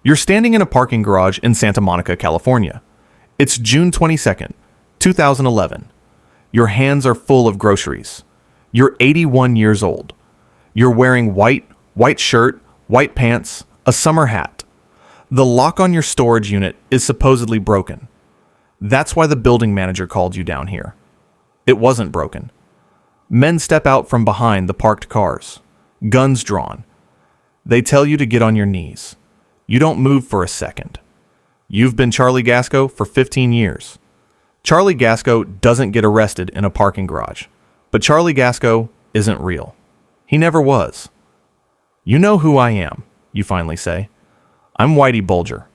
You're standing in a parking garage in Santa Monica, California. It's June 22nd, 2011. Your hands are full of groceries. You're 81 years old. You're wearing white shirt, white pants, a summer hat. The lock on your storage unit is supposedly broken. That's why the building manager called you down here. It wasn't broken. Men step out from behind the parked cars, guns drawn. They tell you to get on your knees. You don't move for a second. You've been Charlie Gasco for 15 years. Charlie Gasco doesn't get arrested in a parking garage, but Charlie Gasco isn't real. He never was. You know who I am, you finally say. I'm Whitey Bulger.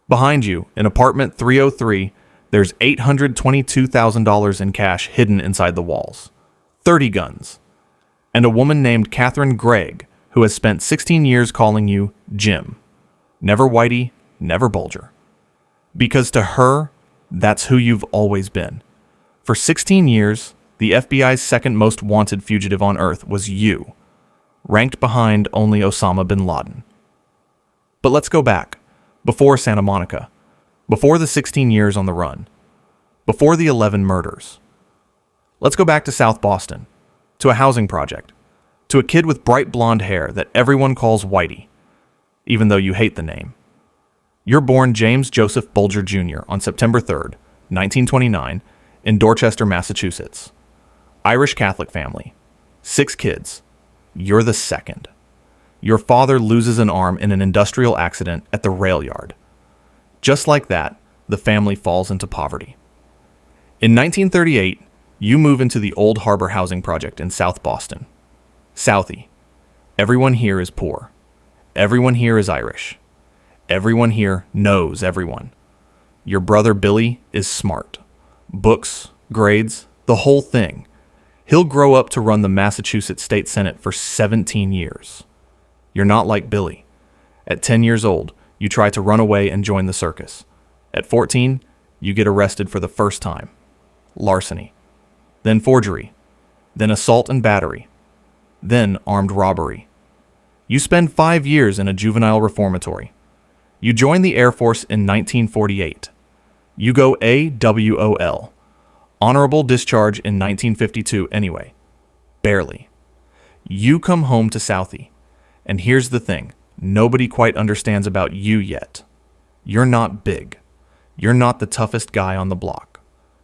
Behind you, in apartment 303, there's $822,000 in cash hidden inside the walls, 30 guns, and a woman named Catherine Gregg who has spent 16 years calling you Jim. Never Whitey, never Bulger. Because to her, that's who you've always been. For 16 years, the FBI's second most wanted fugitive on Earth was you, ranked behind only Osama bin Laden. But let's go back, before Santa Monica, before the 16 years on the run, before the 11 murders. Let's go back to South Boston, to a housing project, to a kid with bright blonde hair that everyone calls Whitey, even though you hate the name. You're born James Joseph Bulger Jr. on September 3rd, 1929, in Dorchester, Massachusetts. Irish Catholic family. 6 kids. You're the second. Your father loses an arm in an industrial accident at the rail yard. Just like that, the family falls into poverty. In 1938, you move into the Old Harbor Housing Project in South Boston. Southie. Everyone here is poor. Everyone here is Irish. Everyone here knows everyone. Your brother Billy is smart. Books, grades, the whole thing. He'll grow up to run the Massachusetts State Senate for 17 years. You're not like Billy. At 10 years old, you try to run away and join the circus. At 14, you get arrested for the first time. Larceny. Then forgery. Then assault and battery. Then armed robbery. You spend 5 years in a juvenile reformatory. You join the Air Force in 1948. You go AWOL. Honorable discharge in 1952 anyway. Barely. You come home to Southie. And here's the thing, nobody quite understands about you yet. You're not big. You're not the toughest guy on the block.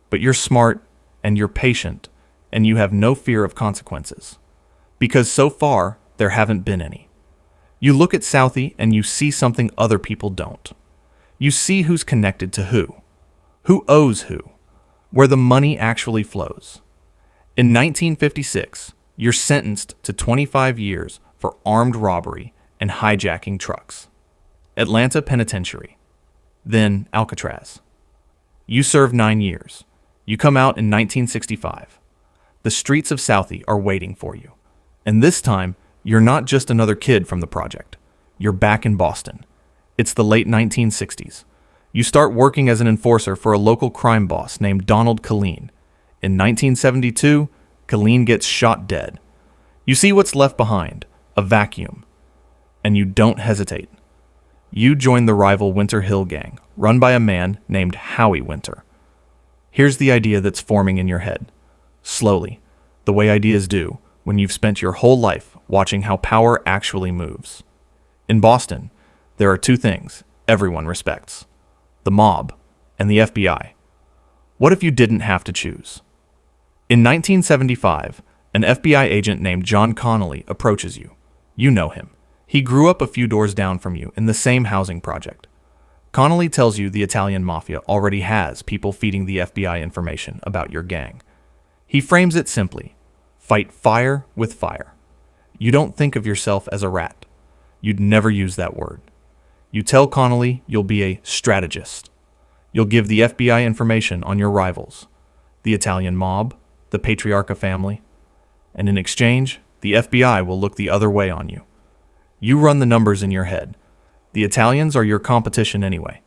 But you're smart, and you're patient, and you have no fear of consequences. Because so far, there haven't been any. You look at Southie and you see something other people don't. You see who's connected to who owes who, where the money actually flows. In 1956, you're sentenced to 25 years for armed robbery and hijacking trucks. Atlanta Penitentiary. Then Alcatraz. You serve 9 years. You come out in 1965. The streets of Southie are waiting for you. And this time, you're not just another kid from the project. You're back in Boston. It's the late 1960s. You start working as an enforcer for a local crime boss named Donald Killeen. In 1972, Killeen gets shot dead. You see what's left behind, a vacuum. And you don't hesitate. You join the rival Winter Hill gang, run by a man named Howie Winter. Here's the idea that's forming in your head. Slowly, the way ideas do, when you've spent your whole life watching how power actually moves. In Boston, there are 2 things everyone respects: the mob and the FBI. What if you didn't have to choose? In 1975, an FBI agent named John Connolly approaches you. You know him. He grew up a few doors down from you in the same housing project. Connolly tells you the Italian mafia already has people feeding the FBI information about your gang. He frames it simply: fight fire with fire. You don't think of yourself as a rat. You'd never use that word. You tell Connolly you'll be a strategist. You'll give the FBI information on your rivals, the Italian mob, the Patriarca family, and in exchange, the FBI will look the other way on you. You run the numbers in your head. The Italians are your competition anyway.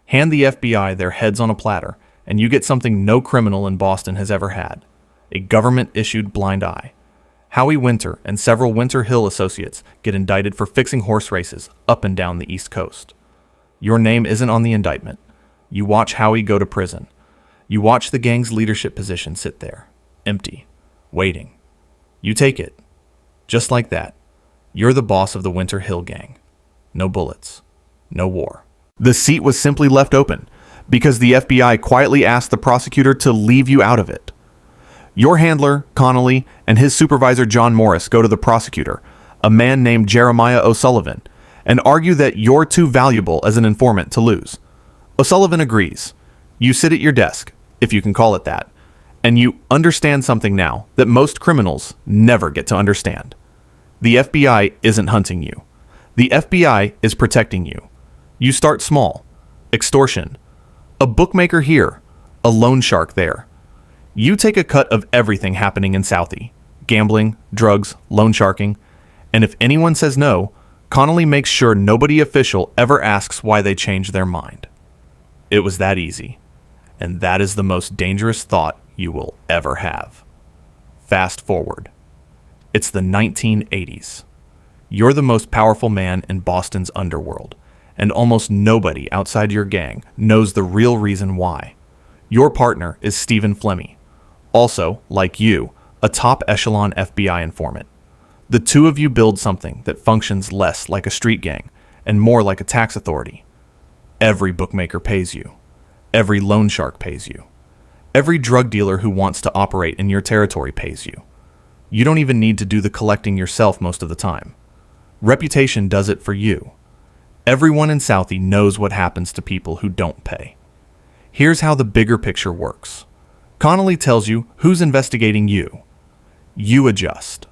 Hand the FBI their heads on a platter, and you get something no criminal in Boston has ever had: a government-issued blind eye. Howie Winter and several Winter Hill associates get indicted for fixing horse races up and down the East Coast. Your name isn't on the indictment. You watch Howie go to prison. You watch the gang's leadership position sit there, empty, waiting. You take it. Just like that. You're the boss of the Winter Hill Gang. No bullets. No war. The seat was simply left open because the FBI quietly asked the prosecutor to leave you out of it. Your handler, Connolly, and his supervisor, John Morris, go to the prosecutor, a man named Jeremiah O'Sullivan, and argue that you're too valuable as an informant to lose. O'Sullivan agrees. You sit at your desk, if you can call it that, and you understand something now that most criminals never get to understand. The FBI isn't hunting you. The FBI is protecting you. You start small. Extortion. A bookmaker here. A loan shark there. You take a cut of everything happening in Southie. Gambling, drugs, loan sharking. And if anyone says no, Connolly makes sure nobody official ever asks why they changed their mind. It was that easy. And that is the most dangerous thought you will ever have. Fast forward. It's the 1980s. You're the most powerful man in Boston's underworld, and almost nobody outside your gang knows the real reason why. Your partner is Stephen Flemmi, also, like you, a top echelon FBI informant. The two of you build something that functions less like a street gang and more like a tax authority. Every bookmaker pays you. Every loan shark pays you. Every drug dealer who wants to operate in your territory pays you. You don't even need to do the collecting yourself most of the time. Reputation does it for you. Everyone in Southie knows what happens to people who don't pay. Here's how the bigger picture works. Connolly tells you who's investigating you. You adjust.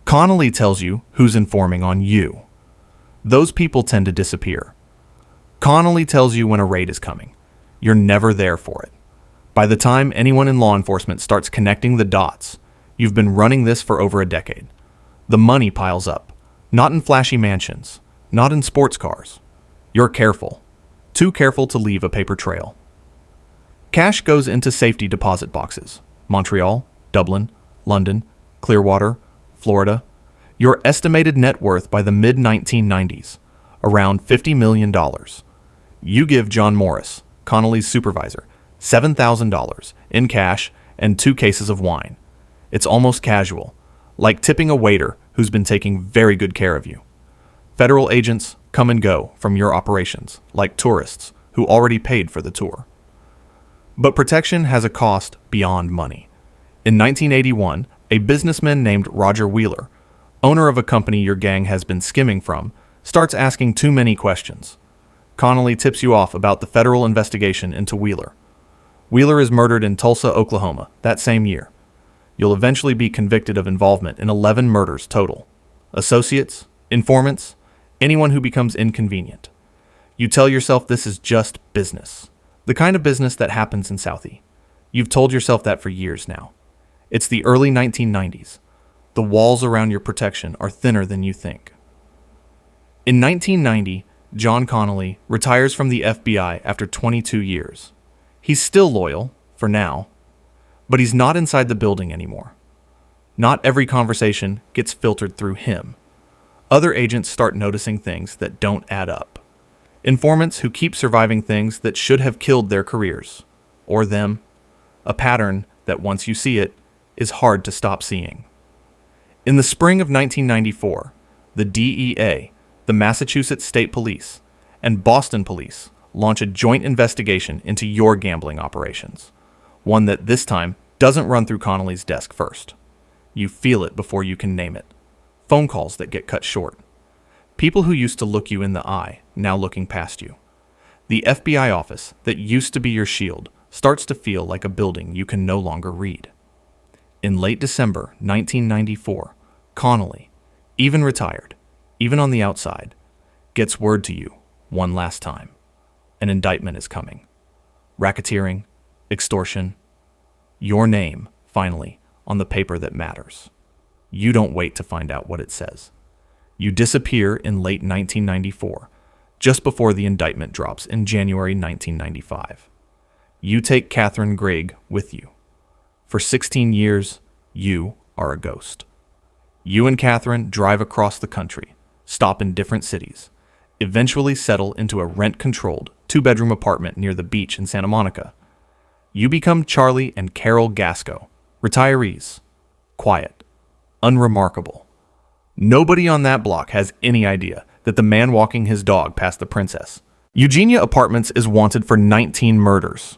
Connolly tells you who's informing on you. Those people tend to disappear. Connolly tells you when a raid is coming. You're never there for it. By the time anyone in law enforcement starts connecting the dots, you've been running this for over a decade. The money piles up, not in flashy mansions, not in sports cars. You're careful, too careful to leave a paper trail. Cash goes into safety deposit boxes. Montreal, Dublin, London, Clearwater, Florida. Your estimated net worth by the mid-1990s, around $50 million. You give John Morris, Connolly's supervisor, $7,000 in cash and 2 cases of wine. It's almost casual, like tipping a waiter who's been taking very good care of you. Federal agents come and go from your operations, like tourists who already paid for the tour. But protection has a cost beyond money. In 1981, a businessman named Roger Wheeler, owner of a company your gang has been skimming from, starts asking too many questions. Connolly tips you off about the federal investigation into Wheeler. Wheeler is murdered in Tulsa, Oklahoma, that same year. You'll eventually be convicted of involvement in 11 murders total. Associates, informants, anyone who becomes inconvenient. You tell yourself this is just business. The kind of business that happens in Southie. You've told yourself that for years now. It's the early 1990s. The walls around your protection are thinner than you think. In 1990, John Connolly retires from the FBI after 22 years. He's still loyal, for now, but he's not inside the building anymore. Not every conversation gets filtered through him. Other agents start noticing things that don't add up. Informants who keep surviving things that should have killed their careers, or them. A pattern that once you see it, is hard to stop seeing. In the spring of 1994, the DEA, the Massachusetts State Police, and Boston Police launch a joint investigation into your gambling operations. One that this time doesn't run through Connolly's desk first. You feel it before you can name it. Phone calls that get cut short. People who used to look you in the eye, now looking past you. The FBI office that used to be your shield starts to feel like a building you can no longer read. In late December 1994, Connolly, even retired, even on the outside, gets word to you one last time. An indictment is coming. Racketeering, extortion, your name, finally, on the paper that matters. You don't wait to find out what it says. You disappear in late 1994, just before the indictment drops in January 1995. You take Catherine Grigg with you. For 16 years, you are a ghost. You and Catherine drive across the country, stop in different cities, eventually settle into a rent-controlled, two-bedroom apartment near the beach in Santa Monica. You become Charlie and Carol Gasco, retirees, quiet, unremarkable. Nobody on that block has any idea that the man walking his dog passed the princess. Eugenia Apartments is wanted for 19 murders.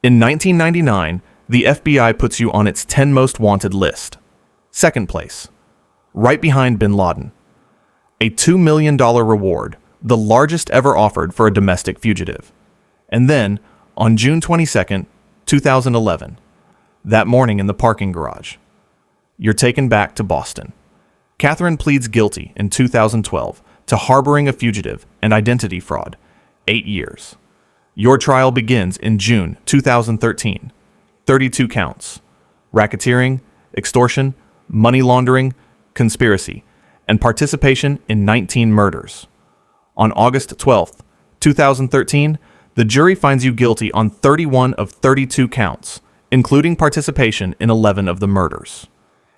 In 1999, the FBI puts you on its 10 most wanted list. Second place, right behind bin Laden. A $2 million reward, the largest ever offered for a domestic fugitive. And then, on June 22nd, 2011, that morning in the parking garage, you're taken back to Boston. Catherine pleads guilty in 2012 to harboring a fugitive and identity fraud, 8 years. Your trial begins in June 2013. 32 counts: racketeering, extortion, money laundering, conspiracy, and participation in 19 murders. On August 12th, 2013, the jury finds you guilty on 31 of 32 counts, including participation in 11 of the murders.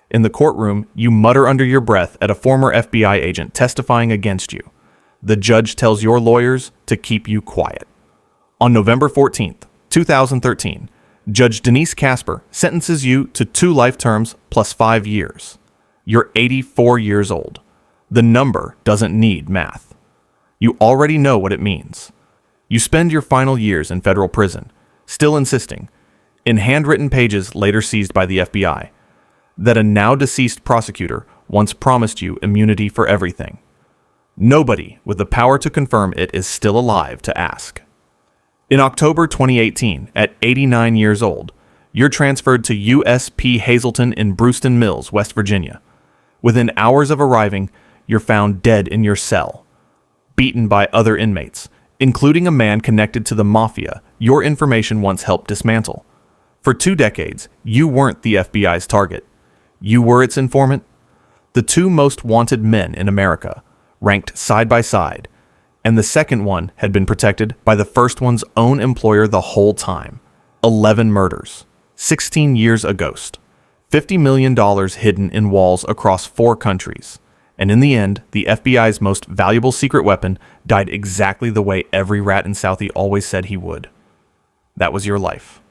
In the courtroom, you mutter under your breath at a former FBI agent testifying against you. The judge tells your lawyers to keep you quiet. On November 14th, 2013, Judge Denise Casper sentences you to 2 life terms plus 5 years. You're 84 years old. The number doesn't need math. You already know what it means. You spend your final years in federal prison, still insisting, in handwritten pages later seized by the FBI, that a now-deceased prosecutor once promised you immunity for everything. Nobody with the power to confirm it is still alive to ask. In October 2018, at 89 years old, you're transferred to USP Hazleton in Brewston Mills, West Virginia. Within hours of arriving, you're found dead in your cell, beaten by other inmates, including a man connected to the mafia your information once helped dismantle. For 2 decades, you weren't the FBI's target. You were its informant. The 2 most wanted men in America, ranked side by side, and the second one had been protected by the first one's own employer the whole time. 11 murders, 16 years a ghost, $50 million hidden in walls across 4 countries. And in the end, the FBI's most valuable secret weapon died exactly the way every rat in Southie always said he would. That was your life.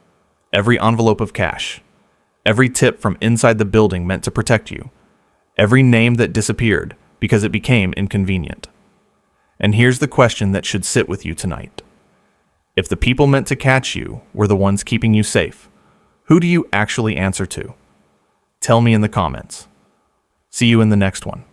Every envelope of cash. Every tip from inside the building meant to protect you. Every name that disappeared because it became inconvenient. And here's the question that should sit with you tonight. If the people meant to catch you were the ones keeping you safe, who do you actually answer to? Tell me in the comments. See you in the next one.